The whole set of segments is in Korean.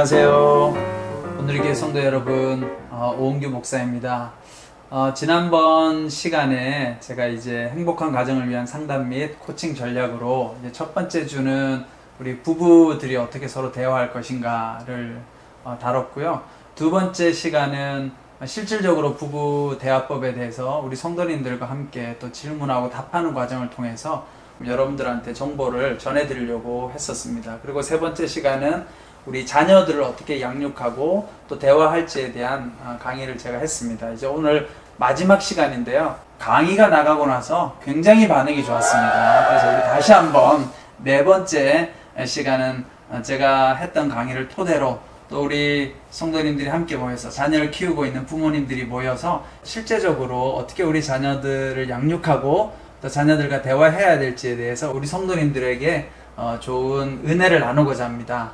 안녕하세요. 오늘의 교회 성도 여러분, 오은규 목사입니다. 지난번 시간에 제가 이제 행복한 가정을 위한 상담 및 코칭 전략으로 이제 첫 번째 주는 우리 부부들이 어떻게 서로 대화할 것인가를 다뤘고요. 두 번째 시간은 실질적으로 부부 대화법에 대해서 우리 성도님들과 함께 또 질문하고 답하는 과정을 통해서 여러분들한테 정보를 전해드리려고 했었습니다. 그리고 세 번째 시간은 우리 자녀들을 어떻게 양육하고 또 대화할지에 대한 강의를 제가 했습니다. 이제 오늘 마지막 시간인데요. 강의가 나가고 나서 굉장히 반응이 좋았습니다. 그래서 우리 다시 한번 네 번째 시간은 제가 했던 강의를 토대로 또 우리 성도님들이 함께 모여서 자녀를 키우고 있는 부모님들이 모여서 실제적으로 어떻게 우리 자녀들을 양육하고 또 자녀들과 대화해야 될지에 대해서 우리 성도님들에게 좋은 은혜를 나누고자 합니다.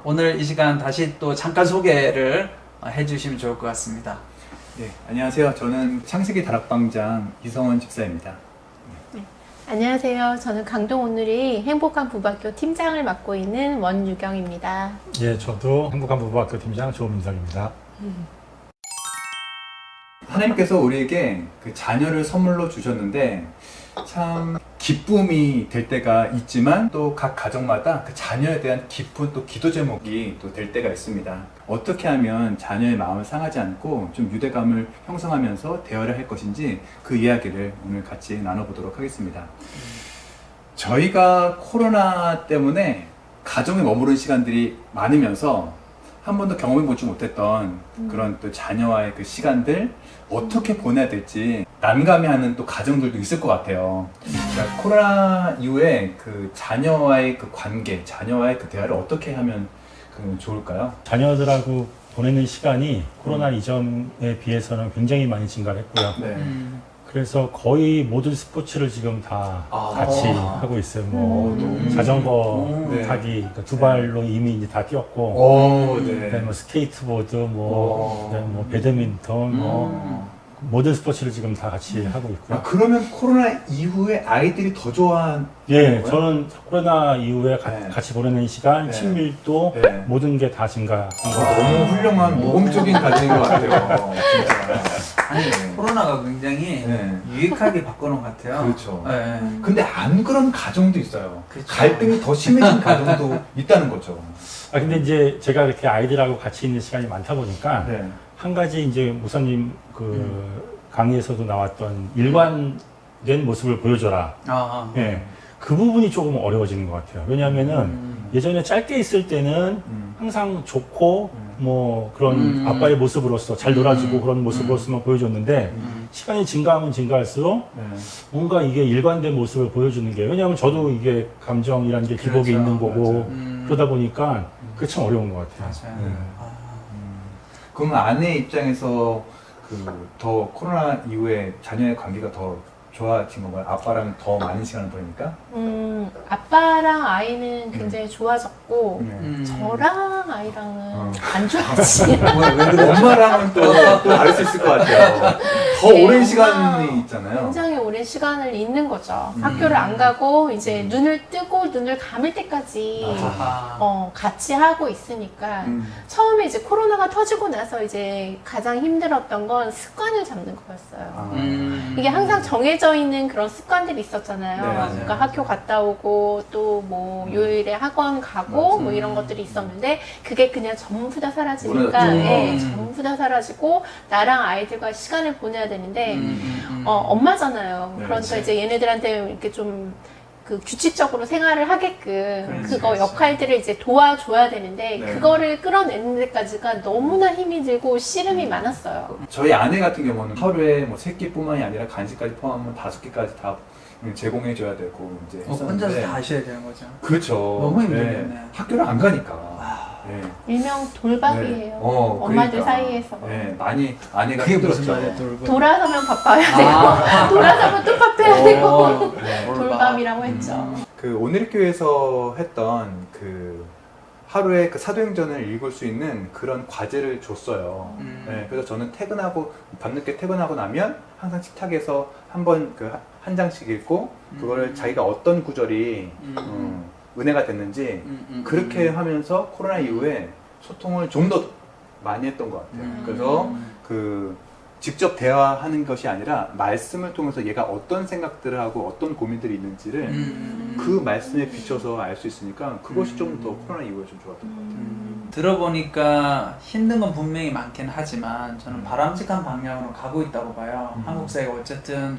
오늘 이 시간 다시 또 잠깐 소개를 해주시면 좋을 것 같습니다. 네, 안녕하세요. 저는 창세기 다락방장 이성원 집사입니다. 네. 안녕하세요. 저는 강동 오늘이 행복한 부부학교 팀장을 맡고 있는 원유경입니다. 예, 저도 행복한 부부학교 팀장 조민석입니다. 하나님께서 우리에게 그 자녀를 선물로 주셨는데 참 기쁨이 될 때가 있지만 또 각 가정마다 그 자녀에 대한 깊은 또 기도 제목이 또 될 때가 있습니다. 어떻게 하면 자녀의 마음을 상하지 않고 좀 유대감을 형성하면서 대화를 할 것인지 그 이야기를 오늘 같이 나눠보도록 하겠습니다. 저희가 코로나 때문에 가정에 머무른 시간들이 많으면서 한 번도 경험해보지 못했던 그런 또 자녀와의 그 시간들 어떻게 보내야 될지 난감해하는 또 가정들도 있을 것 같아요. 그러니까 코로나 이후에 그 자녀와의 그 관계, 자녀와의 그 대화를 어떻게 하면 좋을까요? 자녀들하고 보내는 시간이 코로나 이전에 비해서는 굉장히 많이 증가했고요. 네. 그래서 거의 모든 스포츠를 지금 다 같이 하고 있어요. 뭐 자전거 네. 타기, 그러니까 두 발로 이미 이제 다 뛰었고, 오, 네. 그다음에 뭐 스케이트보드, 그다음에 뭐 배드민턴, 모든 스포츠를 지금 다 같이 하고 있고요. 아, 그러면 코로나 이후에 아이들이 더 좋아한 예, 거예요? 저는 코로나 이후에 네. 같이 보내는 시간, 네. 친밀도, 네. 모든 게 다 증가한 것 같아요. 너무 훌륭한 모범적인 가정인 것 같아요. 진짜. 아니, 코로나가 굉장히 네. 유익하게 바꿔놓은 것 같아요. 그렇죠. 네. 근데 안 그런 가정도 있어요. 그렇죠. 갈등이 더 심해진 가정도 있다는 거죠. 근데 이제 제가 이렇게 아이들하고 같이 있는 시간이 많다 보니까, 네. 한 가지 이제 목사님 강의에서도 나왔던 일관된 모습을 보여줘라. 예. 그 부분이 조금 어려워지는 것 같아요. 왜냐하면은 예전에 짧게 있을 때는 항상 좋고 뭐 그런 아빠의 모습으로서 잘 놀아주고 그런 모습으로서만 보여줬는데 시간이 증가하면 증가할수록 네. 뭔가 이게 일관된 모습을 보여주는 게, 왜냐하면 저도 이게 감정이라는 게 기복이 그렇죠. 있는 거고 맞아요. 그러다 보니까 그게 참 어려운 것 같아요. 맞아요. 예. 그럼 아내 입장에서 그 더 코로나 이후에 자녀의 관계가 더 좋아진 건가요? 아빠랑 더 많은 시간을 보내니까? 아빠랑 아이는 굉장히 좋아졌고 네. 저랑 아이랑은 안 좋아지. 왜 그러죠? 엄마랑은 또 다를 수 있을 것 같아요. 더 네, 오랜 엄마 시간이 있잖아요. 굉장히 오랜 시간을 있는 거죠. 학교를 안 가고 이제 눈을 뜨고 눈을 감을 때까지 아하. 같이 하고 있으니까 처음에 이제 코로나가 터지고 나서 이제 가장 힘들었던 건 습관을 잡는 거였어요. 이게 항상 정해져 있는 그런 습관들이 있었잖아요. 네, 맞아요. 그러니까 학교 갔다 오고 또 뭐 요일에 학원 가고 맞아요. 뭐 이런 것들이 있었는데 그게 그냥 전부 다 사라지니까 무너졌죠. 예, 전부 다 사라지고 나랑 아이들과 시간을 보내야 되는데 엄마잖아요. 네, 그러니까 그렇지. 이제 얘네들한테 이렇게 좀 그 규칙적으로 생활을 하게끔 그렇지, 그거 그렇지. 역할들을 이제 도와줘야 되는데 네. 그거를 끌어내는 데까지가 너무나 힘이 들고 씨름이 많았어요. 저희 아내 같은 경우는 하루에 뭐 3끼뿐만이 아니라 간식까지 포함하면 5끼까지 다 제공해줘야 되고 이제 혼자서 했었는데 다 하셔야 되는 거죠. 그렇죠. 너무 힘들겠네. 네. 학교를 안 가니까. 네. 일명 돌밥이에요. 네. 엄마들 그러니까. 사이에서. 네, 많이 아내가 그게 무슨 힘들었죠. 말이에요, 돌고? 돌아서면 바빠야 되고 돌아서면 또 바빠야 되고 네. 돌밥이라고 했죠. 그 오늘교회에서 했던 그 하루에 그 사도행전을 읽을 수 있는 그런 과제를 줬어요. 네, 그래서 저는 밤늦게 퇴근하고 나면 항상 식탁에서 한번 한 장씩 읽고 그거를 자기가 어떤 구절이 은혜가 됐는지 그렇게 하면서 코로나 이후에 소통을 좀 더 많이 했던 것 같아요. 그래서 그 직접 대화하는 것이 아니라 말씀을 통해서 얘가 어떤 생각들을 하고 어떤 고민들이 있는지를 그 말씀에 비춰서 알 수 있으니까 그것이 좀 더 코로나 이후에 좀 좋았던 것 같아요. 들어보니까 힘든 건 분명히 많긴 하지만 저는 바람직한 방향으로 가고 있다고 봐요. 한국 사회가 어쨌든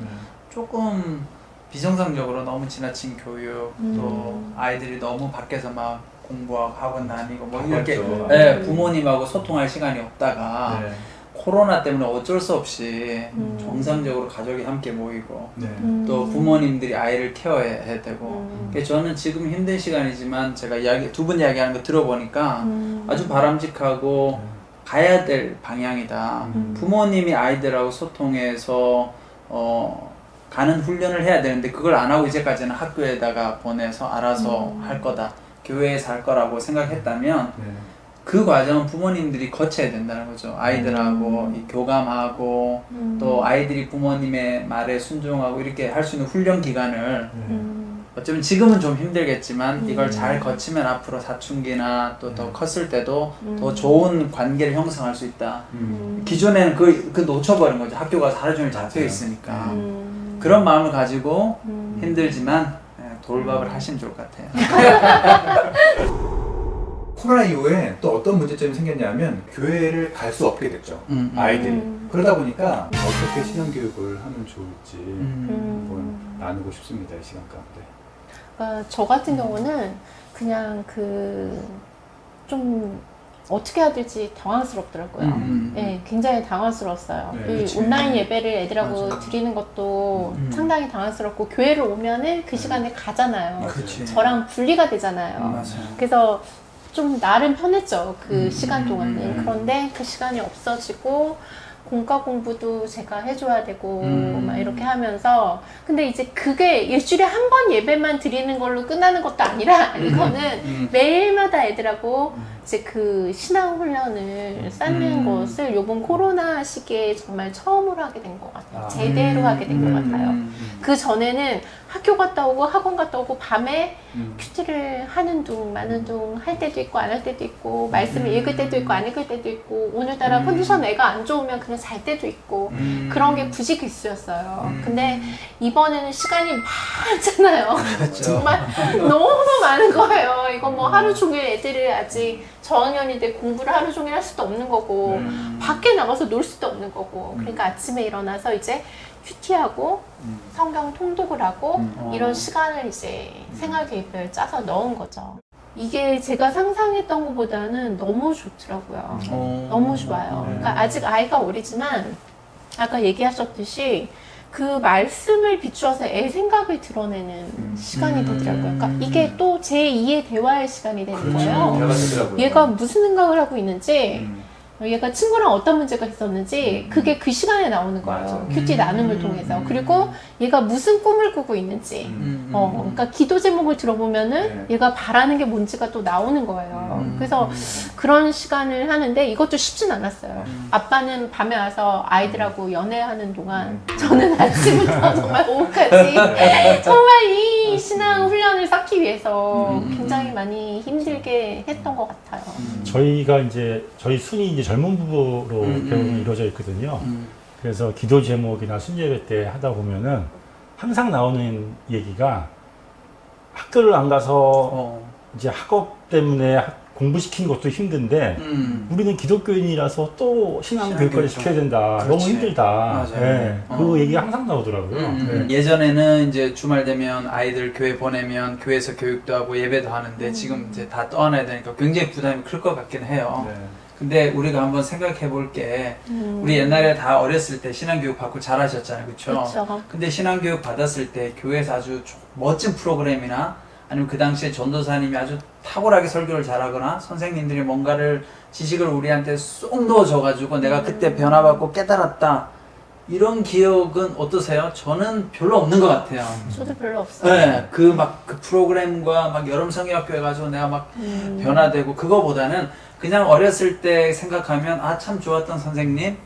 조금 비정상적으로 너무 지나친 교육, 또 아이들이 너무 밖에서 막 공부하고 학원 다니고 뭐 이렇게 그렇죠. 네, 부모님하고 소통할 시간이 없다가 네. 코로나 때문에 어쩔 수 없이 정상적으로 가족이 함께 모이고 네. 또 부모님들이 아이를 케어해야 되고 그래서 저는 지금 힘든 시간이지만 제가 두 분 이야기하는 거 들어보니까 아주 바람직하고 가야 될 방향이다. 부모님이 아이들하고 소통해서 가는 훈련을 해야 되는데 그걸 안 하고 이제까지는 학교에다가 보내서 알아서 할 거다. 교회에서 할 거라고 생각했다면 네. 그 과정은 부모님들이 거쳐야 된다는 거죠. 아이들하고 이 교감하고 또 아이들이 부모님의 말에 순종하고 이렇게 할 수 있는 훈련 기간을 어쩌면 지금은 좀 힘들겠지만 이걸 잘 거치면 앞으로 사춘기나 또 더 컸을 때도 더 좋은 관계를 형성할 수 있다. 기존에는 그 놓쳐버린 거죠. 학교 가서 하루 종일 잡혀 있으니까. 그런 마음을 가지고 힘들지만 돌밥을 하시면 좋을 것 같아요. 코로나 이후에 또 어떤 문제점이 생겼냐면 교회를 갈 수 없게 됐죠. 아이들이. 그러다 보니까 어떻게 신앙교육을 하면 좋을지 한번 나누고 싶습니다. 이 시간 가운데. 저 같은 경우는 그냥 좀 어떻게 해야 될지 당황스럽더라고요. 네, 굉장히 당황스러웠어요. 네, 이 그치. 온라인 예배를 애들하고 맞아. 드리는 것도 상당히 당황스럽고 교회를 오면은 그 시간에 가잖아요. 그치. 저랑 분리가 되잖아요. 맞아요. 그래서 좀 나름 편했죠. 그 시간 동안은. 그런데 그 시간이 없어지고 공과 공부도 제가 해줘야 되고 막 이렇게 하면서 근데 이제 그게 일주일에 한 번 예배만 드리는 걸로 끝나는 것도 아니라 이거는 매일마다 애들하고 이제 그 신앙 훈련을 쌓는 것을 요번 코로나 시기에 정말 처음으로 하게 된 것 같아요. 제대로 하게 된 것 같아요. 그 전에는 학교 갔다 오고 학원 갔다 오고 밤에 큐티를 하는 둥 마는 둥 할 때도 있고 안 할 때도 있고 말씀을 읽을 때도 있고 안 읽을 때도 있고 오늘따라 컨디션 애가 안 좋으면 그냥 잘 때도 있고 그런 게 부지기수였어요. 근데 이번에는 시간이 많잖아요. 정말 너무 많은 거예요. 이건 뭐 하루 종일 애들을 아직 저학년인데 공부를 하루 종일 할 수도 없는 거고 밖에 나가서 놀 수도 없는 거고 그러니까 아침에 일어나서 이제 큐티하고 성경 통독을 하고 이런 시간을 이제 생활 계획을 짜서 넣은 거죠. 이게 제가 상상했던 것보다는 너무 좋더라고요. 너무 좋아요. 그러니까 아직 아이가 어리지만 아까 얘기하셨듯이 그 말씀을 비추어서 애 생각을 드러내는 시간이 되더라고요. 그러니까 이게 또 제2의 대화의 시간이 되는 거예요. 대화가 되더라고요. 얘가 무슨 생각을 하고 있는지 얘가 친구랑 어떤 문제가 있었는지 그게 그 시간에 나오는 거예요. 맞아. 큐티 나눔을 통해서. 그리고 얘가 무슨 꿈을 꾸고 있는지 그러니까 기도 제목을 들어보면은 네. 얘가 바라는 게 뭔지가 또 나오는 거예요. 그래서 그런 시간을 하는데 이것도 쉽진 않았어요. 아빠는 밤에 와서 아이들하고 연애하는 동안 저는 아침부터 정말 오후까지 정말 이 신앙 훈련을 쌓기 위해서 굉장히 많이 힘들게 했던 것 같아요. 저희가 이제 저희 순이 이제 젊은 부부로 대부분 이루어져 있거든요. 그래서 기도 제목이나 순례회 때 하다 보면은 항상 나오는 얘기가 학교를 안 가서 이제 학업 때문에 공부시킨 것도 힘든데 우리는 기독교인이라서 또 신앙교육까지 시켜야 된다. 그렇지. 너무 힘들다. 맞아요. 네. 그 얘기가 항상 나오더라고요. 네. 예전에는 이제 주말 되면 아이들 교회 보내면 교회에서 교육도 하고 예배도 하는데 지금 이제 다 떠나야 되니까 굉장히 부담이 클 것 같긴 해요. 네. 근데 우리가 한번 생각해 볼 게 우리 옛날에 다 어렸을 때 신앙교육 받고 잘하셨잖아요. 그렇죠? 그렇죠. 근데 신앙교육 받았을 때 교회에서 아주 멋진 프로그램이나 아니면 그 당시에 전도사님이 아주 탁월하게 설교를 잘하거나 선생님들이 뭔가를 지식을 우리한테 쏙 넣어줘가지고 내가 그때 변화받고 깨달았다. 이런 기억은 어떠세요? 저는 별로 없는 것 같아요. 저도 별로 없어요. 네, 그 프로그램과 막 여름 성경학교 해가지고 내가 막 변화되고 그거보다는 그냥 어렸을 때 생각하면 아 참 좋았던 선생님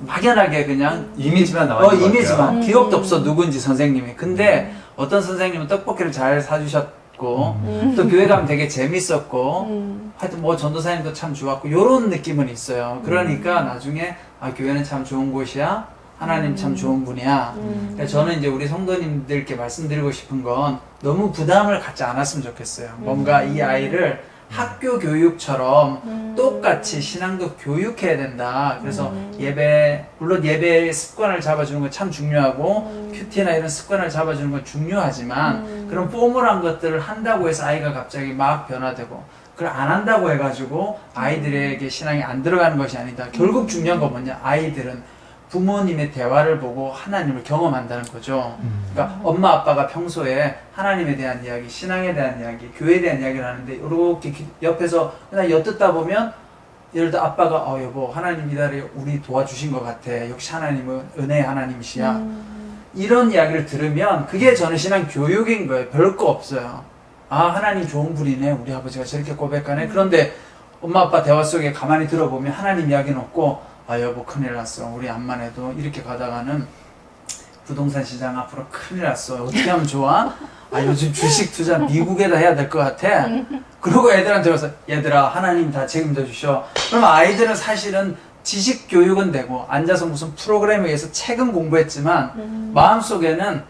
막연하게 그냥 이미지만 나와 있는 것 이미지만 같아요. 기억도 없어 누군지 선생님이. 근데 어떤 선생님은 떡볶이를 잘 사주셨고 좋았고 또 교회 가면 되게 재밌었고 하여튼 뭐 전도사님도 참 좋았고 요런 느낌은 있어요. 그러니까 나중에 아 교회는 참 좋은 곳이야. 하나님 참 좋은 분이야. 그러니까 저는 이제 우리 성도님들께 말씀드리고 싶은 건 너무 부담을 갖지 않았으면 좋겠어요. 뭔가 이 아이를 학교 교육처럼 똑같이 신앙도 교육해야 된다. 그래서 예배, 물론 예배의 습관을 잡아주는 건 참 중요하고 큐티나 이런 습관을 잡아주는 건 중요하지만 그런 포멀한 것들을 한다고 해서 아이가 갑자기 막 변화되고 그걸 안 한다고 해가지고 아이들에게 신앙이 안 들어가는 것이 아니다. 결국 중요한 건 뭐냐? 아이들은 부모님의 대화를 보고 하나님을 경험한다는 거죠. 그러니까 엄마 아빠가 평소에 하나님에 대한 이야기, 신앙에 대한 이야기, 교회에 대한 이야기를 하는데 이렇게 옆에서 그냥 엿듣다 보면 예를 들어 아빠가 여보 하나님 이달에 우리 도와주신 것 같아. 역시 하나님은 은혜의 하나님이시야. 이런 이야기를 들으면 그게 저는 신앙 교육인 거예요. 별거 없어요. 아 하나님 좋은 분이네. 우리 아버지가 저렇게 고백하네. 그런데 엄마 아빠 대화 속에 가만히 들어보면 하나님 이야기는 없고 아 여보 큰일 났어. 우리 암만 해도 이렇게 가다가는 부동산 시장 앞으로 큰일 났어. 어떻게 하면 좋아? 아 요즘 주식 투자 미국에다 해야 될 것 같아. 그러고 애들한테 와서 얘들아 하나님 다 책임져 주셔. 그러면 아이들은 사실은 지식 교육은 되고 앉아서 무슨 프로그램에 의해서 책은 공부했지만 마음속에는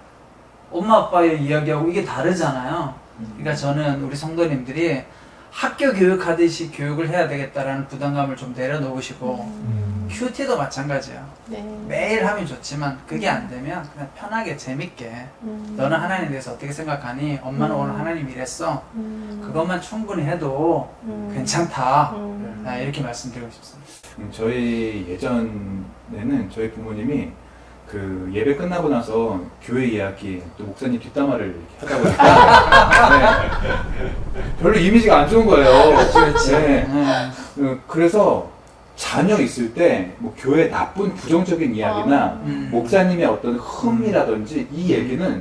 엄마 아빠의 이야기하고 이게 다르잖아요. 그러니까 저는 우리 성도님들이 학교 교육하듯이 교육을 해야 되겠다라는 부담감을 좀 내려놓으시고 큐티도 마찬가지예요. 네. 매일 하면 좋지만 그게 안 되면 그냥 편하게 재밌게 너는 하나님에 대해서 어떻게 생각하니? 엄마는 오늘 하나님 이랬어. 그것만 충분히 해도 괜찮다. 이렇게 말씀드리고 싶습니다. 저희 예전에는 저희 부모님이 그 예배 끝나고 나서 교회 이야기 또 목사님 뒷담화를 하다 보니까 별로 이미지가 안 좋은 거예요. 그렇지. 네. 그래서 자녀 있을 때 뭐 교회 나쁜 부정적인 이야기나 목사님의 어떤 흠이라든지 이 얘기는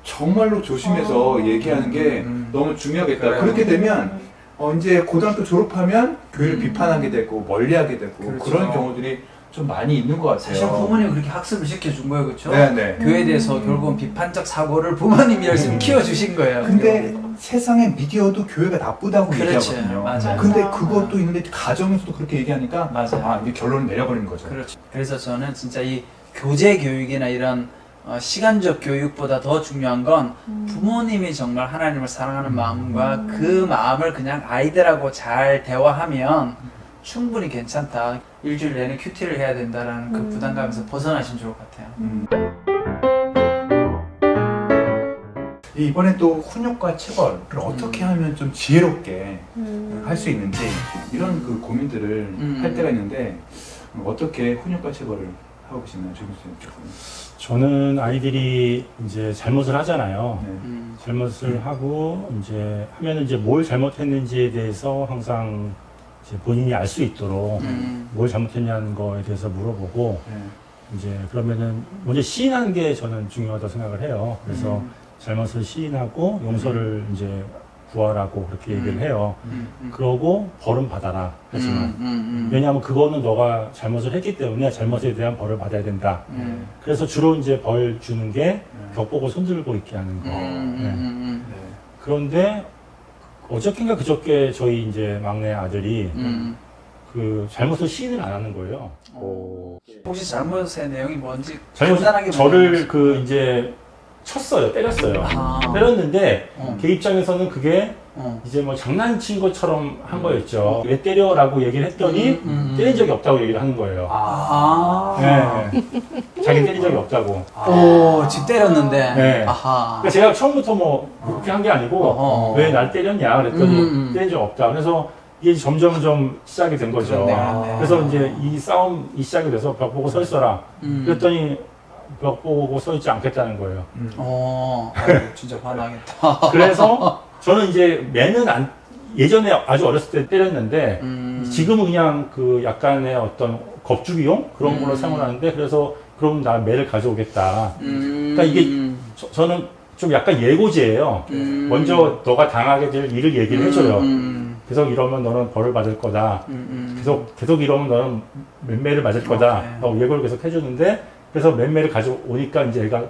정말로 조심해서 얘기하는 게 너무 중요하겠다. 그래요. 그렇게 되면 이제 고등학교 졸업하면 교회를 비판하게 되고 멀리하게 되고 그렇죠. 그런 경우들이 좀 많이 있는 것 같아요. 사실 부모님이 그렇게 학습을 시켜준 거예요, 그렇죠? 네네. 교회에 대해서 결국은 비판적 사고를 부모님이 열심히 키워주신 거예요. 근데 세상의 미디어도 교회가 나쁘다고 그렇지. 얘기하거든요. 맞아요. 근데 맞아. 그것도 있는데 가정에서도 그렇게 얘기하니까 맞아요. 이게 결론을 내려버리는 거죠. 그렇죠. 그래서 저는 진짜 이 교재 교육이나 이런 시간적 교육보다 더 중요한 건 부모님이 정말 하나님을 사랑하는 마음과 그 마음을 그냥 아이들하고 잘 대화하면 충분히 괜찮다. 일주일 내내 큐티를 해야 된다라는 그 부담감에서 벗어나시면 좋을 것 같아요. 이번에 또 훈육과 체벌을 어떻게 하면 좀 지혜롭게 할 수 있는지 이런 그 고민들을 할 때가 있는데 어떻게 훈육과 체벌을 하고 계시나요, 조교수님? 저는 아이들이 이제 잘못을 하잖아요. 네. 잘못을 하고 이제 하면 이제 뭘 잘못했는지에 대해서 항상 이제 본인이 알 수 있도록 뭘 잘못했냐는 거에 대해서 물어보고 네. 이제 그러면은 먼저 시인하는 게 저는 중요하다고 생각을 해요. 그래서 잘못을 시인하고 용서를 이제 구하라고 그렇게 얘기를 해요. 그러고 벌은 받아라. 하지만 왜냐하면 그거는 너가 잘못을 했기 때문에 잘못에 대한 벌을 받아야 된다. 그래서 주로 이제 벌 주는 게 벽보고 손들고 있게 하는 거. 네. 그런데 어저께인가 그저께 저희 이제 막내 아들이 그 잘못을 시인을 안 하는 거예요. 혹시 잘못의 내용이 뭔지 잘못 간단하게 저를 그 이제 쳤어요, 때렸어요. 때렸는데 걔 입장에서는 그게 이제 뭐 장난친 것처럼 한 거였죠. 왜 때려라고 얘기를 했더니 때린 적이 없다고 얘기를 하는 거예요. 네. 자기 때린 적이 없다고. 오, 집 때렸는데. 네. 아하. 그러니까 제가 처음부터 뭐 그렇게 한 게 아니고 왜 날 때렸냐 그랬더니 때린 적 없다. 그래서 이게 점점점 시작이 된 거죠. 그렇네요. 그래서 이제 이 싸움이 시작이 돼서 벽 보고 서 있어라. 그랬더니 벽 보고 서 있지 않겠다는 거예요. 아이고, 진짜 화나겠다. 그래서 저는 이제 매는 예전에 아주 어렸을 때 때렸는데 지금은 그냥 그 약간의 어떤 겁주기용 그런 걸로 사용하는데 그래서 그럼 나 매를 가져오겠다. 그러니까 이게 저는 좀 약간 예고제예요. 먼저 너가 당하게 될 일을 얘기를 해줘요. 계속 이러면 너는 벌을 받을 거다. 계속 이러면 너는 맨매를 맞을 거다. 예고를 계속 해주는데 그래서 맨매를 가져오니까 이제 애가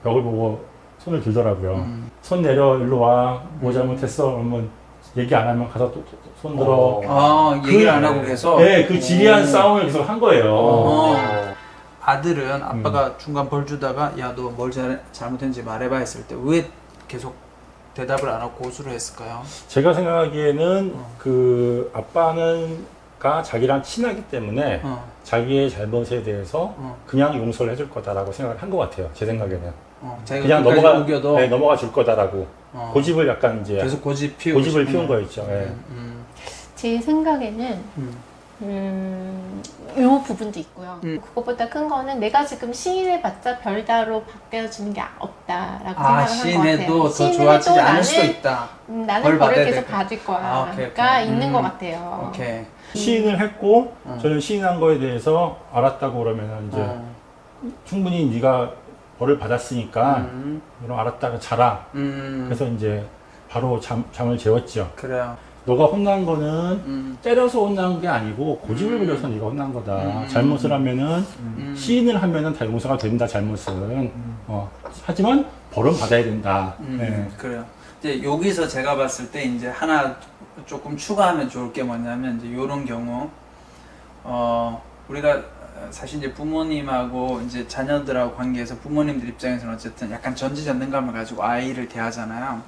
벽을 보고 손을 들더라고요. 손 내려, 일로 와. 뭐 잘못했어? 그러면 얘기 안 하면 가서 또 손 들어. 얘기를 안 하고 계속. 네, 그 지리한 싸움을 계속 한 거예요. 아들은 아빠가 중간 벌 주다가 야 너 뭘 잘못했는지 말해봐 했을 때 왜 계속 대답을 안 하고 고수를 했을까요? 제가 생각하기에는 그 아빠는가 자기랑 친하기 때문에 자기의 잘못에 대해서 그냥 용서를 해줄 거다라고 생각을 한 것 같아요. 제 생각에는. 그냥 우겨도 넘어가 줄 거다라고. 고집을 약간 이제 계속 고집을 피운 거였죠. 예. 제 생각에는 요 부분도 있고요. 그것보다 큰 거는 내가 지금 시인해봤자 별다로 바뀌어지는 게 없다라고 생각을 한 것 같아요. 시인해도 더 좋아지지 않을 수도 있다. 나는 벌을 계속 받을 거야. 오케이. 가 있는 것 같아요. 오케이. 시인을 했고 저는 시인한 거에 대해서 알았다고 그러면 이제 충분히 네가 벌을 받았으니까 그럼 알았다가 자라. 그래서 이제 바로 잠을 재웠죠. 그래요. 너가 혼난 거는 때려서 혼난 게 아니고 고집을 부려서 네가 혼난 거다. 잘못을 하면은 시인을 하면은 다 용서가 된다. 잘못은. 하지만 벌은 받아야 된다. 네. 그래요. 이제 여기서 제가 봤을 때 이제 하나 조금 추가하면 좋을 게 뭐냐면 이제 이런 경우 우리가 사실 이제 부모님하고 이제 자녀들하고 관계에서 부모님들 입장에서는 어쨌든 약간 전지전능감을 가지고 아이를 대하잖아요.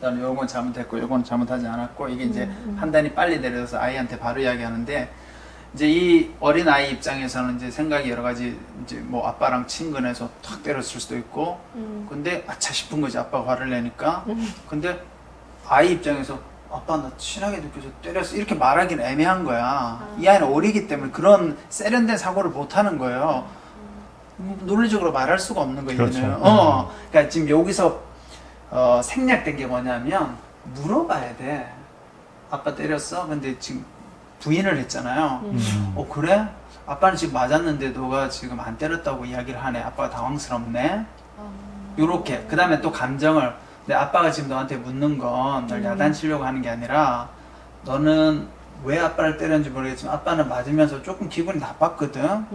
나는 요건 잘못했고 요건 잘못하지 않았고 이게 이제 판단이 빨리 내려서 아이한테 바로 이야기하는데 이제 이 어린 아이 입장에서는 이제 생각이 여러 가지 이제 뭐 아빠랑 친근해서 탁 때렸을 수도 있고 근데 아차 싶은 거지 아빠가 화를 내니까 근데 아이 입장에서 아빠 나 친하게 느껴서 때렸어 이렇게 말하기는 애매한 거야. 이 아이는 어리기 때문에 그런 세련된 사고를 못 하는 거예요. 논리적으로 말할 수가 없는 거예요. 그렇죠. 그러니까 지금 여기서 생략된 게 뭐냐면 물어봐야 돼. 아빠 때렸어? 근데 지금 부인을 했잖아요. 그래? 아빠는 지금 맞았는데 너가 지금 안 때렸다고 이야기를 하네. 아빠가 당황스럽네. 요렇게. 그 다음에 또 감정을 근데 아빠가 지금 너한테 묻는 건 널 야단치려고 하는 게 아니라 너는 왜 아빠를 때렸는지 모르겠지만 아빠는 맞으면서 조금 기분이 나빴거든.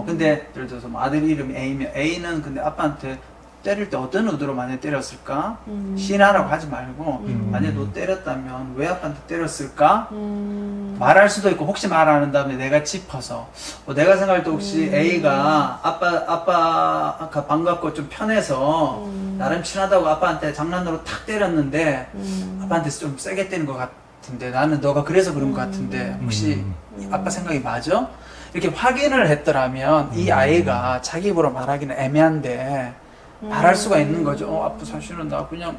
근데 예를 들어서 뭐 아들 이름이 A면 A는 근데 아빠한테 때릴 때 어떤 의도로 만약에 때렸을까? 시인하라고 하지 말고 만약에 너 때렸다면 왜 아빠한테 때렸을까? 말할 수도 있고 혹시 말 안 한 다음에 내가 짚어서 내가 생각할 때 혹시 A가 아빠가 반갑고 좀 편해서 나름 친하다고 아빠한테 장난으로 탁 때렸는데 아빠한테 좀 세게 때린 것 같은데 나는 너가 그래서 그런 것 같은데 혹시 아빠 생각이 맞아? 이렇게 확인을 했더라면 이 아이가 자기 입으로 말하기는 애매한데 말할 수가 있는 거죠. 아빠 사실은 나 그냥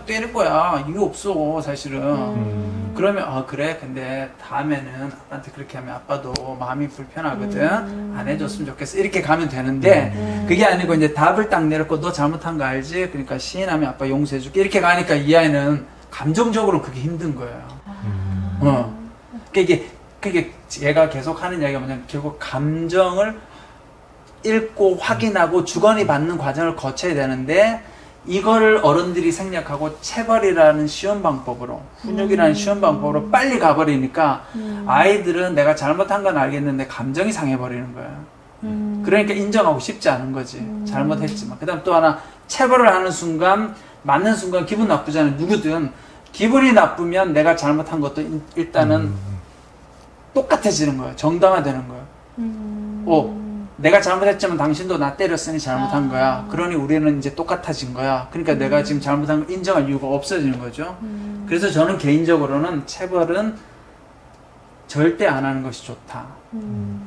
때릴 거야. 이유 없어 사실은. 그러면 그래 근데 다음에는 아빠한테 그렇게 하면 아빠도 마음이 불편하거든. 안 해줬으면 좋겠어. 이렇게 가면 되는데 그게 아니고 이제 답을 딱 내놓고 너 잘못한 거 알지? 그러니까 시인하면 아빠 용서해줄게. 이렇게 가니까 이 아이는 감정적으로 그게 힘든 거예요. 그게 얘가 계속 하는 이야기가 뭐냐면 결국 감정을 읽고 확인하고 주거니 받는 과정을 거쳐야 되는데 이거를 어른들이 생략하고 체벌이라는 쉬운 방법으로 훈육이라는 쉬운 방법으로 빨리 가버리니까 아이들은 내가 잘못한 건 알겠는데 감정이 상해버리는 거야. 그러니까 인정하고 싶지 않은 거지. 잘못했지만. 그 다음 또 하나 체벌을 하는 순간 맞는 순간 기분 나쁘잖아요. 누구든 기분이 나쁘면 내가 잘못한 것도 일단은 똑같아지는 거야. 정당화되는 거야. 내가 잘못했지만 당신도 나 때렸으니 잘못한 거야. 그러니 우리는 이제 똑같아진 거야. 그러니까 내가 지금 잘못한 걸 인정할 이유가 없어지는 거죠. 그래서 저는 개인적으로는 체벌은 절대 안 하는 것이 좋다.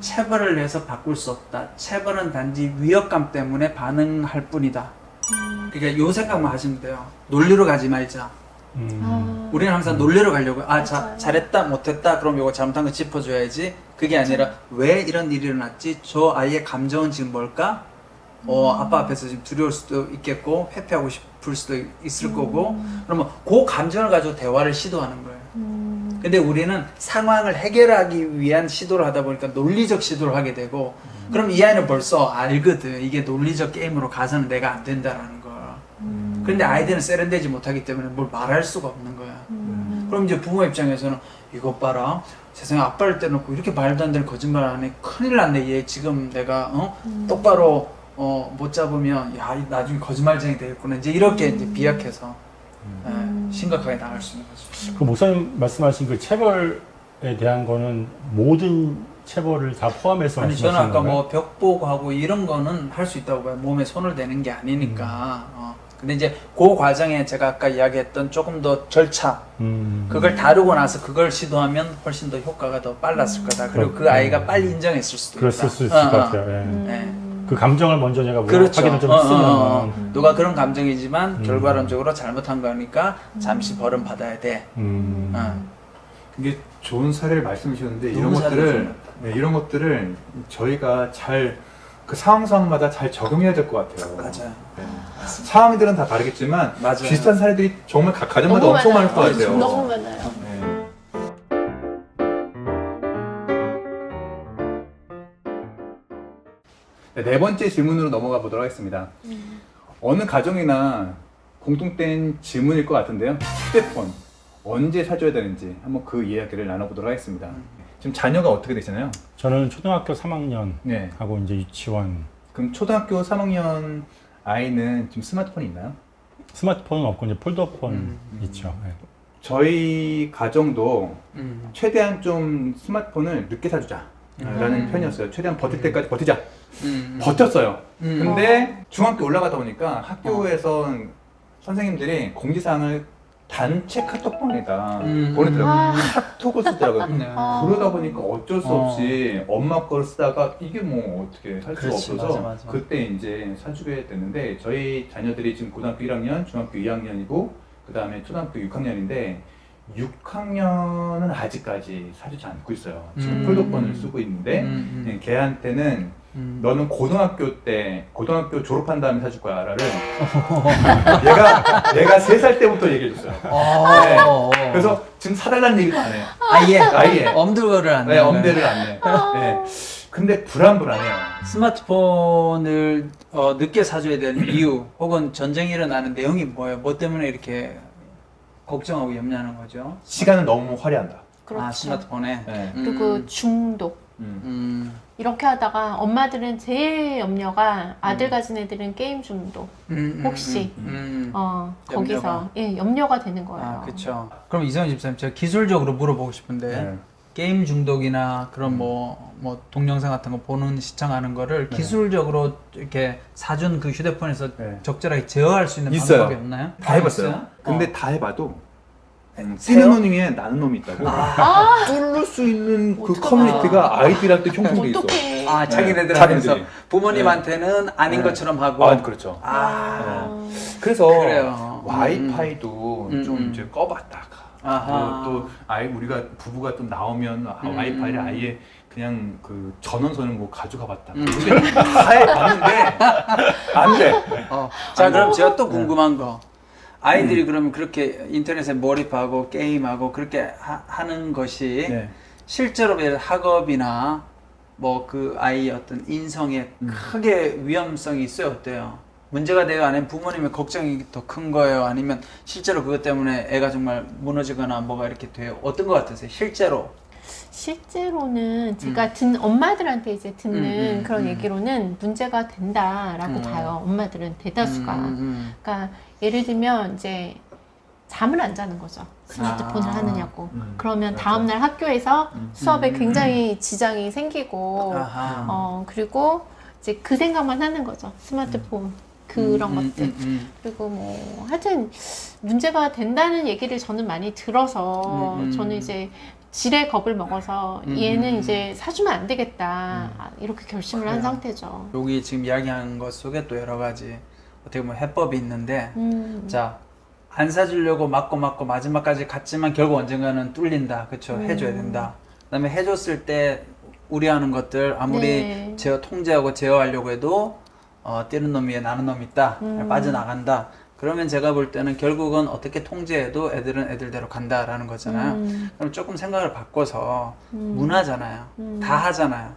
체벌을 해서 바꿀 수 없다. 체벌은 단지 위협감 때문에 반응할 뿐이다. 그러니까 요 생각만 하시면 돼요. 논리로 가지 말자. 우리는 항상 논리로 가려고 잘했다 못했다 그럼 이거 잘못한 거 짚어줘야지. 그게 아니라 왜 이런 일이 일어났지? 저 아이의 감정은 지금 뭘까? 아빠 앞에서 지금 두려울 수도 있겠고 회피하고 싶을 수도 있을 거고 그러면 그 감정을 가지고 대화를 시도하는 거예요. 근데 우리는 상황을 해결하기 위한 시도를 하다 보니까 논리적 시도를 하게 되고 그럼 이 아이는 벌써 알거든. 이게 논리적 게임으로 가서는 내가 안 된다라는 걸. 그런데 아이들은 세련되지 못하기 때문에 뭘 말할 수가 없는 거야. 그럼 이제 부모 입장에서는 이것 봐라. 세상에 아빠를 떼놓고 이렇게 말도 안 되는 거짓말 안 해. 큰일 났네. 얘 지금 내가 똑바로 못 잡으면 야 나중에 거짓말쟁이 되겠구나 이제 이렇게 이제 비약해서 심각하게 나갈 수 있는 거죠. 그 목사님 말씀하신 그 체벌에 대한 거는 모든 체벌을 다 포함해서 아니 저는 말씀하시는 아까 건가요? 뭐 벽보고하고 이런 거는 할 수 있다고 봐요. 몸에 손을 대는 게 아니니까. 근데 이제 그 과정에 제가 아까 이야기했던 조금 더 절차 그걸 다루고 나서 그걸 시도하면 훨씬 더 효과가 더 빨랐을 거다. 그리고 그 아이가 빨리 인정했을 수도 있다. 그랬을 수 있을 것 같아요. 예. 네. 그 감정을 먼저 내가 그렇죠. 확인을 좀 했으면 누가 그런 감정이지만 결과론적으로 잘못한 거니까 잠시 벌은 받아야 돼. 이게 좋은 사례를 말씀해 주셨는데 너무 이런 것들을 저희가 잘 그 상황마다 잘 적용해야 될 것 같아요. 맞아요. 네. 상황들은 다 다르겠지만 맞아요. 비슷한 사례들이 정말 각 가정마다 너무 엄청 많을 많아요. 것 같아요. 너무 많아요. 네 번째 질문으로 넘어가 보도록 하겠습니다. 어느 가정이나 공통된 질문일 것 같은데요. 휴대폰 언제 사줘야 되는지 한번 그 이야기를 나눠보도록 하겠습니다. 지금 자녀가 어떻게 되시나요? 저는 초등학교 3학년 네. 하고 이제 유치원. 그럼 초등학교 3학년 아이는 지금 스마트폰이 있나요? 스마트폰은 없고 이제 폴더폰 있죠. 예. 저희 가정도 최대한 좀 스마트폰을 늦게 사주자 라는 편이었어요. 최대한 버틸 때까지 버티자. 버텼어요. 근데 중학교 올라가다 보니까 학교에서 선생님들이 공지사항을 단체 카톡방에다 보내더라고요. 카톡을 쓰더라고요. 네. 그러다 보니까 어쩔 수 없이 엄마 거를 쓰다가 이게 뭐 어떻게 살 수가 그렇지, 없어서 맞아. 그때 이제 사주게 됐는데 저희 자녀들이 지금 고등학교 1학년, 중학교 2학년이고 그 다음에 초등학교 6학년인데 6학년은 아직까지 사주지 않고 있어요. 지금 폴더폰을 쓰고 있는데 네, 걔한테는 너는 고등학교 졸업한 다음에 사줄 거야 라를 얘가 3살 때부터 얘기해줬어요. 네. 그래서 지금 사달라는 얘기도 안 해요. 아예 엄두를 안 네, 내요. 엄대를 안 내. 네. 근데 불안해요. 스마트폰을 늦게 사줘야 되는 이유 혹은 전쟁이 일어나는 내용이 뭐예요? 뭐 때문에 이렇게 걱정하고 염려하는 거죠? 시간을 너무 화려한다. 그렇죠. 스마트폰에. 네. 그리고 중독. 이렇게 하다가 엄마들은 제일 염려가 아들 가진 애들은 게임 중독. 혹시 거기서 염려가 되는 거예요. 그렇죠. 그럼 이성희 집사님 제가 기술적으로 물어보고 싶은데 네. 게임 중독이나 그런 뭐 동영상 같은 거 보는 시청하는 거를 기술적으로 이렇게 사준 그 휴대폰에서 적절하게 제어할 수 있는 있어요. 방법이 없나요? 다 해봤어요. 있어요? 근데 다 해봐도 쓰는 놈 위에 나는 놈이 있다고. 뚫을 수 있는 그 어떡하나. 커뮤니티가 아이들한테 형성돼 있어. 어떡해. 자기네들 자기네들이. 안에서 부모님한테는 아닌 것처럼 하고. 그렇죠. 그래서 그래요. 와이파이도 좀 음. 이제 꺼봤다가 아하. 또 우리가 부부가 좀 나오면 와이파이를 아예 그냥 그 전원선을 뭐 가져가봤다. 근데 다 해봤는데 안 돼. 자, 그럼 제가 또 궁금한 거. 아이들이 그러면 그렇게 인터넷에 몰입하고 게임하고 그렇게 하는 것이 네. 실제로 학업이나 뭐 그 아이의 어떤 인성에 크게 위험성이 있어요? 어때요? 문제가 돼요? 아니면 부모님의 걱정이 더 큰 거예요? 아니면 실제로 그것 때문에 애가 정말 무너지거나 뭐가 이렇게 돼요? 어떤 것 같으세요? 실제로? 실제로는 제가 엄마들한테 이제 듣는 그런 얘기로는 문제가 된다라고 봐요. 엄마들은 대다수가. 그러니까 예를 들면 이제 잠을 안 자는 거죠. 스마트폰을 하느냐고. 그러면 다음날 학교에서 수업에 굉장히 지장이 생기고, 그리고 이제 그 생각만 하는 거죠. 스마트폰. 그런 것들. 그리고 뭐, 하여튼, 문제가 된다는 얘기를 저는 많이 들어서, 저는 이제 지레 겁을 먹어서 얘는 이제 사주면 안 되겠다. 이렇게 결심을 한 상태죠. 여기 지금 이야기한 것 속에 또 여러 가지 어떻게 보면 해법이 있는데, 자, 안 사주려고 맞고 마지막까지 갔지만 결국 언젠가는 뚫린다. 그쵸? 해줘야 된다. 그 다음에 해줬을 때 우려하는 것들 아무리 통제하고 제어하려고 해도 뛰는 놈 위에 나는 놈이 있다. 빠져나간다. 그러면 제가 볼 때는 결국은 어떻게 통제해도 애들은 애들대로 간다라는 거잖아요. 그럼 조금 생각을 바꿔서 문화잖아요. 다 하잖아요.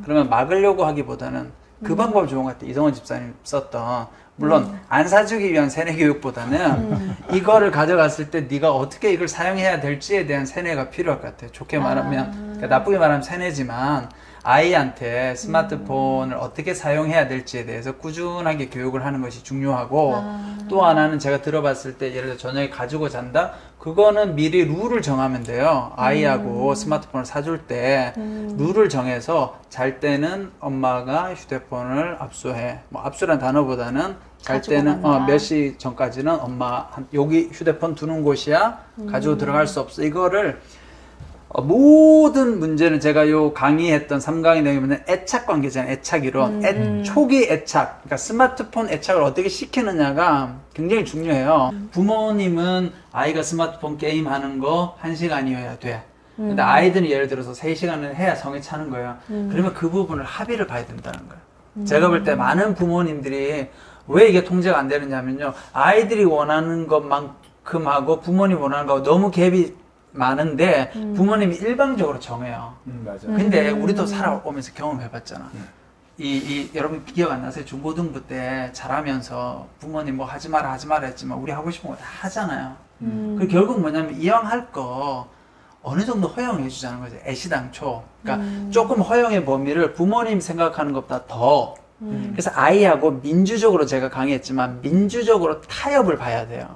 그러면 막으려고 하기보다는 그 방법 좋은 것 같아요. 이성원 집사님 썼던. 물론 안 사주기 위한 세뇌 교육보다는 이거를 가져갔을 때 네가 어떻게 이걸 사용해야 될지에 대한 세뇌가 필요할 것 같아요. 좋게 말하면 그러니까 나쁘게 말하면 세뇌지만 아이한테 스마트폰을 어떻게 사용해야 될지에 대해서 꾸준하게 교육을 하는 것이 중요하고 또 하나는 제가 들어봤을 때 예를 들어 저녁에 가지고 잔다? 그거는 미리 룰을 정하면 돼요. 아이하고 스마트폰을 사줄 때 룰을 정해서 잘 때는 엄마가 휴대폰을 압수해. 뭐 압수란 단어보다는 잘 때는 몇 시 전까지는 엄마 여기 휴대폰 두는 곳이야. 가지고 들어갈 수 없어. 이거를 모든 문제는 제가 요 강의했던 3강의 내용에 보면 애착 관계잖아요. 애착 이론. 초기 애착. 그러니까 스마트폰 애착을 어떻게 시키느냐가 굉장히 중요해요. 부모님은 아이가 스마트폰 게임 하는 거 1시간이어야 돼. 근데 아이들은 예를 들어서 3시간을 해야 성에 차는 거예요. 그러면 그 부분을 합의를 봐야 된다는 거예요. 제가 볼 때 많은 부모님들이 왜 이게 통제가 안 되느냐면요. 아이들이 원하는 것만큼 하고 부모님이 원하는 거하고 너무 갭이 많은데 부모님이 일방적으로 정해요. 맞아. 근데 우리도 살아오면서 경험해봤잖아. 여러분 기억 안 나세요? 중고등부 때 자라면서 부모님 뭐 하지 마라 했지만 우리 하고 싶은 거 다 하잖아요. 그 결국 뭐냐면 이왕 할 거 어느 정도 허용해 주자는 거죠. 애시당초. 그러니까 조금 허용의 범위를 부모님 생각하는 것보다 더. 그래서 아이하고 민주적으로 제가 강의했지만 민주적으로 타협을 봐야 돼요.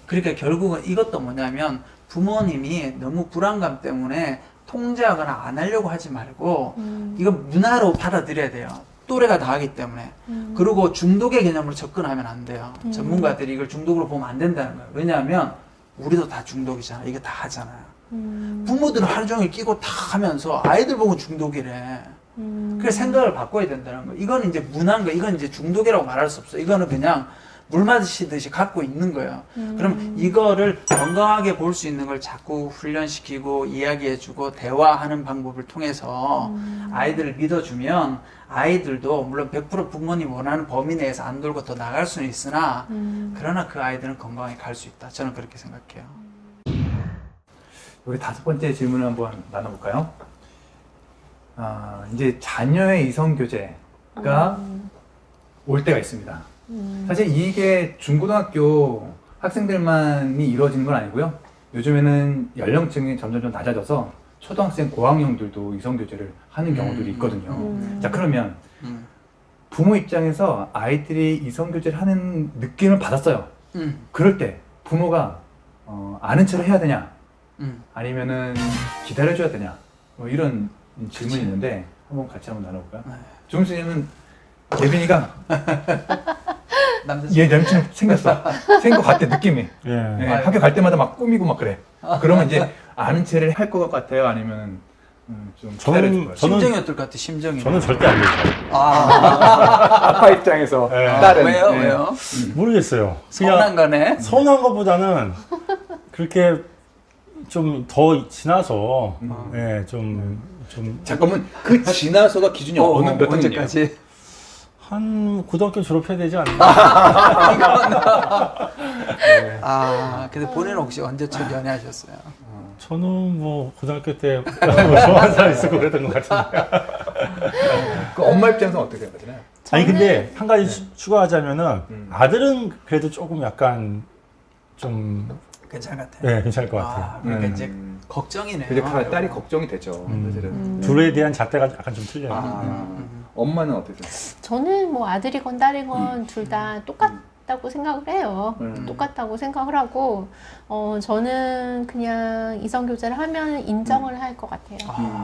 그러니까 결국은 이것도 뭐냐면 부모님이 너무 불안감 때문에 통제하거나 안 하려고 하지 말고 이거 문화로 받아들여야 돼요. 또래가 다 하기 때문에. 그리고 중독의 개념으로 접근하면 안 돼요. 전문가들이 이걸 중독으로 보면 안 된다는 거예요. 왜냐하면 우리도 다 중독이잖아. 이게 다 하잖아요. 부모들은 하루 종일 끼고 다 하면서 아이들 보고 중독이래. 그래서 생각을 바꿔야 된다는 거예요. 이거는 이제 문화인 거, 이건 이제 중독이라고 말할 수 없어. 이거는 그냥 물 마시듯이 갖고 있는 거예요. 그럼 이거를 건강하게 볼 수 있는 걸 자꾸 훈련시키고 이야기해주고 대화하는 방법을 통해서 아이들을 믿어주면 아이들도 물론 100% 부모님 원하는 범위 내에서 안 돌고 더 나갈 수는 있으나 그러나 그 아이들은 건강하게 갈 수 있다. 저는 그렇게 생각해요. 우리 5번째 질문을 한번 나눠볼까요? 이제 자녀의 이성교제가 올 때가 있습니다. 사실 이게 중고등학교 학생들만이 이루어지는 건 아니고요. 요즘에는 연령층이 점점 낮아져서 초등학생 고학년들도 이성교제를 하는 경우들이 있거든요. 자, 그러면 부모 입장에서 아이들이 이성교제를 하는 느낌을 받았어요. 그럴 때 부모가 아는 척을 해야 되냐? 아니면은 기다려줘야 되냐? 뭐 이런 질문이 있는데 한번 같이 한번 나눠볼까요? 조은수님은 예빈이가 얘 남친 생겼어. 생긴 것 같아 느낌이. 예. 예, 학교 갈 때마다 막 꾸미고 막 그래. 그러면 이제 아는 체를 할 것 같아요? 아니면 좀 기다려줄 거예요? 심정이 어떨 것 같아? 심정이. 저는 절대 안 되죠. 아빠 입장에서 예. 딸은 왜요? 예. 왜요? 모르겠어요. 서운한 거네. 서운한 것보다는 그렇게 좀 더 지나서 예, 좀 잠깐만 그 지나서가 기준이 어느 몇 학년이에요? 언제까지? 한 고등학교 졸업해야 되지 않나? 근데 본인은 혹시 언제쯤 연애하셨어요? 저는 뭐 고등학교 때 좋아하는 사람 있었고 그랬던 것 같은데. 그 엄마 입장에서는 어떻게 생각하시나요? 아니 근데 한 가지 추가하자면은 아들은 그래도 조금 약간 좀 괜찮을 것 같아요. 네, 괜찮을 것 같아요. 그러니까 이제 걱정이네요. 근데 딸이 걱정이 되죠. 사실은. 둘에 대한 잣대가 약간 좀 틀려요. 엄마는 어떠세요? 저는 뭐 아들이건 딸이건 둘 다 똑같다고 생각을 해요. 똑같다고 생각을 하고, 저는 그냥 이성교제를 하면 인정을 할 것 같아요.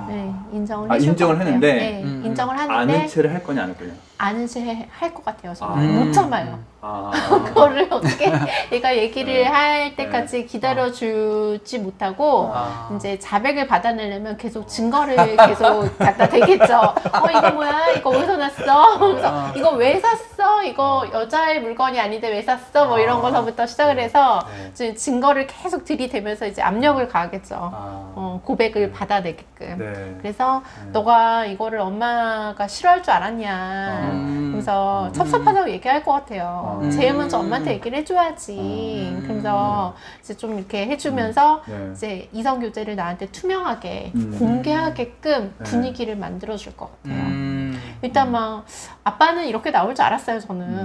네, 인정을 해줄 인정을 것 같아요. 했는데, 네, 인정을 하는데 아는 체를 할 거냐 안 할 거냐? 아는 체 할 것 같아요. 저는 못 참아요. 아. 그거를 어떻게 얘가 얘기를 할 때까지 기다려주지 못하고 이제 자백을 받아내려면 계속 증거를 계속 갖다 대겠죠. 이거 뭐야? 이거 어디서 났어? 그래서 이거 왜 샀어? 이거 여자의 물건이 아닌데 왜 샀어? 뭐 이런 거서부터 시작을 해서 이제 증거를 계속 들이대면서 이제 압력을 가하겠죠. 고백을 받아내게끔. 네. 그래서 너가 이거를 엄마가 싫어할 줄 알았냐. 그래서 섭섭하다고 얘기할 것 같아요. 제일 먼저 엄마한테 얘기를 해줘야지. 그래서 이제 좀 이렇게 해주면서 이제 이성교제를 나한테 투명하게 공개하게끔 분위기를 만들어줄 것 같아요. 일단 막 아빠는 이렇게 나올 줄 알았어요 저는.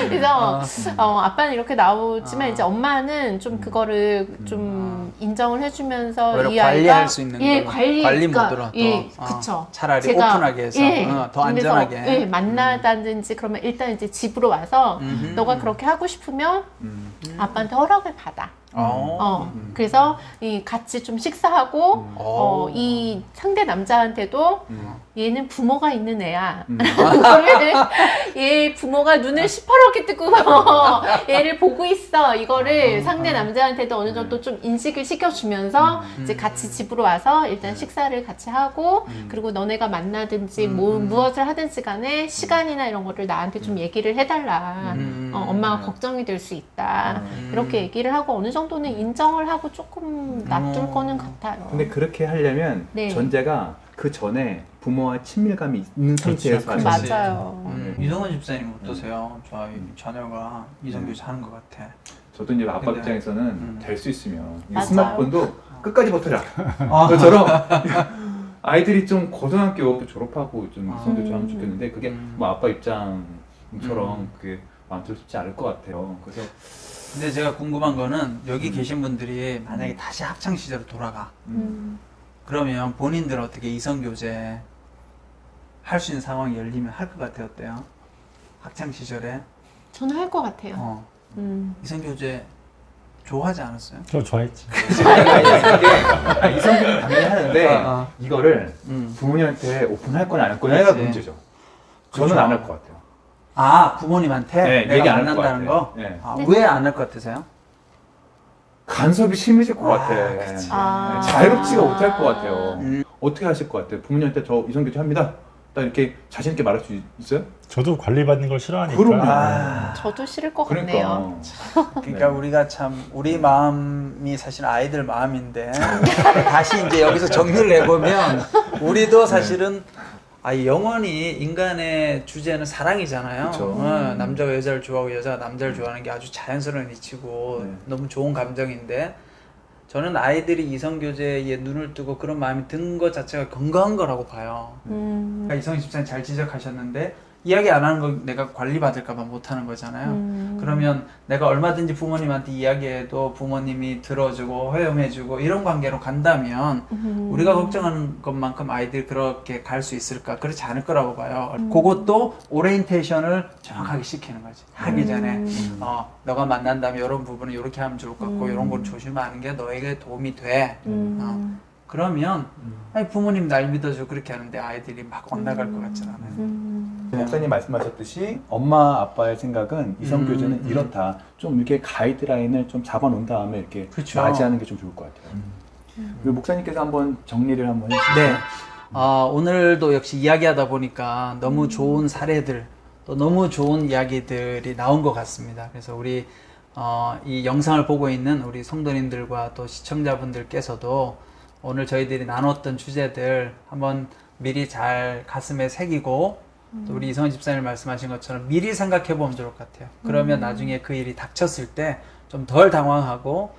그래서 아빠는 이렇게 나오지만 이제 엄마는 좀 그거를 좀 인정을 해주면서 오히려 이 아이가 관리할 수 있는 예 걸로. 관리 모드로 또 예 그쵸. 차라리 제가, 오픈하게 해서 예, 더 안전하게. 그래서, 예, 만나다든지 그러면 일단 이제 집으로 와서 너가 그렇게 하고 싶으면 아빠한테 허락을 받아. 그래서 이 같이 좀 식사하고 이 상대 남자한테도 얘는 부모가 있는 애야. 그거를 얘 부모가 눈을 시퍼렇게 뜨고 얘를 보고 있어. 이거를 상대 남자한테도 어느 정도 좀 인식을 시켜주면서 이제 같이 집으로 와서 일단 식사를 같이 하고 그리고 너네가 만나든지 무엇을 하든지 간에 시간이나 이런 거를 나한테 좀 얘기를 해달라. 엄마가 걱정이 될 수 있다. 이렇게 얘기를 하고 어느 정도는 인정을 하고 조금 놔둘 거는 같아요. 근데 그렇게 하려면 네. 전제가 그 전에 부모와 친밀감이 있는 상태에서 그렇죠. 하셔야 돼요. 맞아요. 이성원 집사님 어떠세요? 저 자녀가 이성교육 하는 것 같아. 저도 이제 아빠 근데, 입장에서는 될 수 있으면 이 맞아요. 스마트폰도 끝까지 버텨라. 그처럼 아이들이 좀 고등학교 졸업하고 좀 이성교육 하면 좋겠는데 그게 뭐 아빠 입장처럼 그게 마음대로 쉽지 않을 것 같아요. 그래서 근데 제가 궁금한 거는 여기 계신 분들이 만약에 다시 학창 시절로 돌아가. 그러면 본인들 어떻게 이성교제 할 수 있는 상황이 열리면 할 것 같아요? 어때요? 학창 시절에 저는 할 것 같아요. 이성교제 좋아하지 않았어요? 저 좋아했지. 이성교육은 당연히 하는데 이거를 부모님한테 오픈할 거냐 안 할 거냐가 그치. 문제죠. 저는 그렇죠. 안 할 것 같아요. 아, 부모님한테 네, 내가 얘기 안할 만난다는 것 거? 같아요. 네. 아, 왜 안 할 것 같으세요? 간섭이 심해질 것 같아. 그치. 아. 자유롭지가 못할 것 같아요. 음. 어떻게 하실 것 같아요? 부모님한테 저 이성교제 합니다. 딱 이렇게 자신 있게 말할 수 있어요? 저도 관리받는 걸 싫어하니까. 그럼요. 저도 싫을 것 같네요. 그러니까 우리가 참 우리 마음이 사실 아이들 마음인데 다시 이제 여기서 정리를 해보면 우리도 사실은 영원히 인간의 주제는 사랑이잖아요. 그쵸. 남자가 여자를 좋아하고 여자가 남자를 좋아하는 게 아주 자연스러운 이치고 네. 너무 좋은 감정인데 저는 아이들이 이성교제에 눈을 뜨고 그런 마음이 든 것 자체가 건강한 거라고 봐요. 그러니까 이성희 집사님 잘 지적하셨는데 이야기 안 하는 거 내가 관리받을까 봐 못 하는 거잖아요. 그러면 내가 얼마든지 부모님한테 이야기해도 부모님이 들어주고 허용해주고 이런 관계로 간다면 우리가 걱정하는 것만큼 아이들이 그렇게 갈 수 있을까? 그렇지 않을 거라고 봐요. 그것도 오리엔테이션을 정확하게 시키는 거지. 하기 전에 너가 만난다면 이런 부분은 이렇게 하면 좋을 것 같고 이런 걸 조심하는 게 너에게 도움이 돼. 그러면 아니, 부모님 날 믿어줘 그렇게 하는데 아이들이 막 엇나갈 것 같진 않아요. 목사님 말씀하셨듯이 엄마 아빠의 생각은 이성교제는 이렇다. 좀 이렇게 가이드라인을 좀 잡아놓은 다음에 이렇게 그쵸. 맞이하는 게 좀 좋을 것 같아요. 그리고 목사님께서 한번 정리를 한번 해주세요. 네. 오늘도 역시 이야기하다 보니까 너무 좋은 사례들 또 너무 좋은 이야기들이 나온 것 같습니다. 그래서 우리 이 영상을 보고 있는 우리 성도님들과 또 시청자분들께서도 오늘 저희들이 나눴던 주제들 한번 미리 잘 가슴에 새기고 또 우리 이성희 집사님 말씀하신 것처럼 미리 생각해 보면 좋을 것 같아요. 그러면 나중에 그 일이 닥쳤을 때 좀 덜 당황하고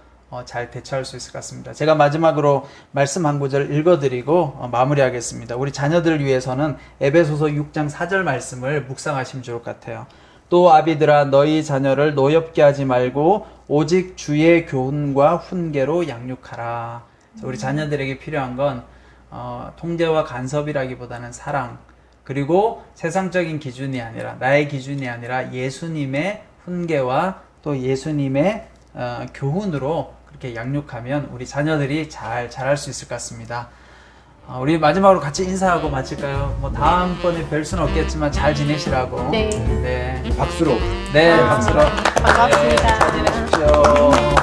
잘 대처할 수 있을 것 같습니다. 제가 마지막으로 말씀 한 구절 읽어드리고 마무리하겠습니다. 우리 자녀들을 위해서는 에베소서 6장 4절 말씀을 묵상하시면 좋을 것 같아요. 또 아비들아 너희 자녀를 노엽게 하지 말고 오직 주의 교훈과 훈계로 양육하라. 우리 자녀들에게 필요한 건 통제와 간섭이라기보다는 사랑, 그리고 세상적인 기준이 아니라 나의 기준이 아니라 예수님의 훈계와 또 예수님의 교훈으로 그렇게 양육하면 우리 자녀들이 잘 자랄 수 있을 것 같습니다. 우리 마지막으로 같이 인사하고 마칠까요? 뭐 다음번에 뵐 수는 없겠지만 잘 지내시라고. 네. 네. 박수로. 네, 박수로. 반갑습니다. 네, 잘 지내십시오.